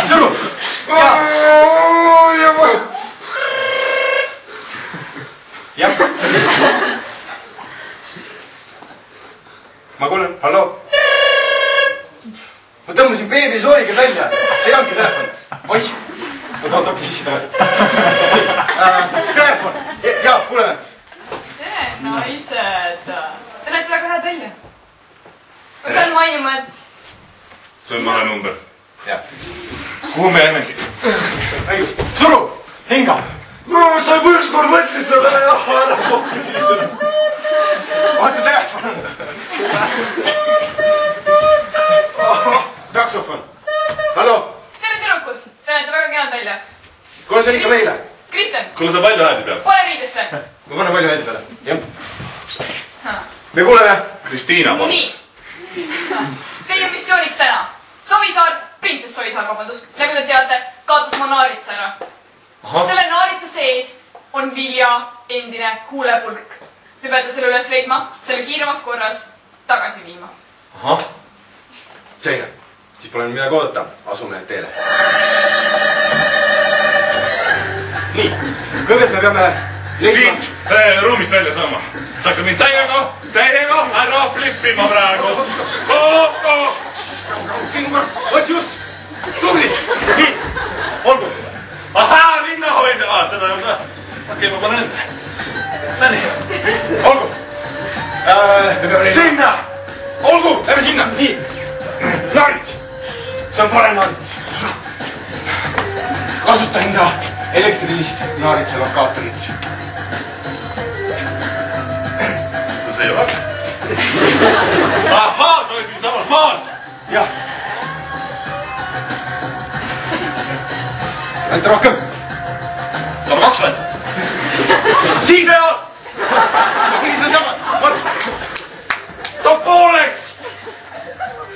Suru! Jah. Ma kuulen, halloo. Ma tõmbasin beebi sooriga välja. See ei olnudki telefon. Oih. Ma toon topi sisse tagasi. Telefon. Jaa, kuuleme. Tere, naised. Te näete väga head välja. Ma pean mainima, et... See on vale number. Jah. Kuhu me jäämegi? Õigus. Suru! Hinga! No, sa mõrskord võtsid selle ja ära tohmid lihtsalt. Vaata telefon. Taksofon. Hallo? Tere tüdrukud. Te näete väga kenad välja. Kuule, see on ikka meile. Kristen. Kuule, sa palju häädi peal? Pane riidesse. Ma panen palju häädi peale. Jah. Me kuuleme. Kristiina palus. Nii. Teie missiooniks täna. Savisaar, printsess Savisaar, vabandust. Nagu te teate, kaotas oma naaritsa ära. Selle naaritsa sees on Vilja endine huulepulk. Te peate selle üles leidma, selle kiiremas korras tagasi viima. Ahah. Selge. Siis pole midagi oodata. Asume teele. Nii. Kõigepealt me peame Siit ruumist välja saama. Sa hakkad mind täiega ära flippima praegu. Kingu korras. Otsi just. Tubli. Nii. Olgu. Ahaa, rinnahoidja. Seda on ka. Okei, ma panen enda. Näni. Olgu. Sinna. Olgu. Lähme sinna. Nii. Naarits. See on pare naarits. Kasuta enda elektrilist naaritsa lokaatorit. See ei ole. Ahaa, sa oli siin samas maas. Jah. Anta rohkem. Tore 2 või? Siis ei ole. Nii see samas. Vot. Too pooleks.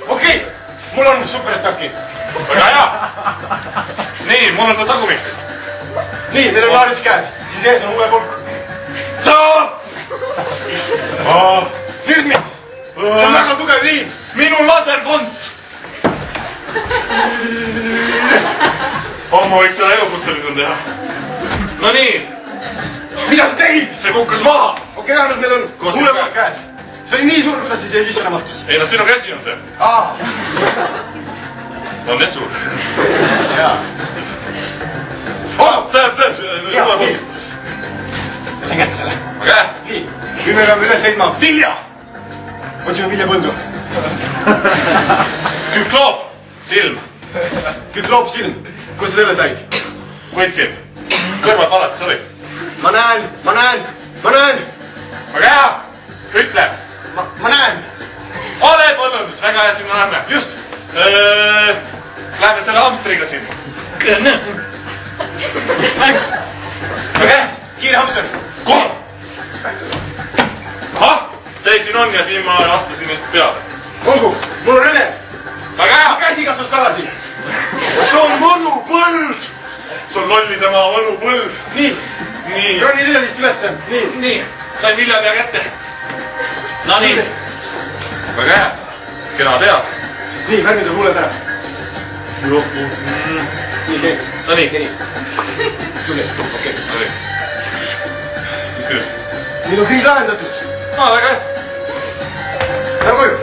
Okei. Mul on superataki. Väga hea. Nii, mul on ka tagumik. Nii, meil on naarits käes. Siin sees on huulepulk. Nüüd mis? See on väga tugev liin. Minu laserkonts. Ma võiks selle elukutselisel teha. No nii. Mida sa tegid? See kukkus maha. Okei, vähemalt meil on huulepulk käes. See oli nii suur, kuidas see siia sisse mahtus. Ei, no sinu käsi on see. On nii suur. Jaa. Tähendab. Sain kätte selle. Aga hea. Nii. Nüüd me peame üles leidma Vilja. Otsime Vilja põldu. Kükloop. Silm. Kükloop silm. Kus sa selle said? Võtsin. Kõrval palatis oli. Ma näen. Aga hea. Ütle. Ma näen. Ole põllundus. Väga hea, siin me lähme. Just. Lähme selle hamstriga siin. Käes. Kiire hamster. Kohe. Ahah. See siin on ja siin ma astusin just peale. Olgu. Mul on redel. Väga hea. Käsi kasvas tagasi. See on võlupõld. See on lolli tema võlupõld. Nii. Roni redelist ülesse. Nii. Sain viljapea kätte. No nii. Väga hea. Kena pead. Nii, värmid on huuled ära. Nii, keni. No nii. Keni. Tule, okei. No nii. Mis nüüd? Nüüd on kriis lahendatud. Väga hea. Lähme koju.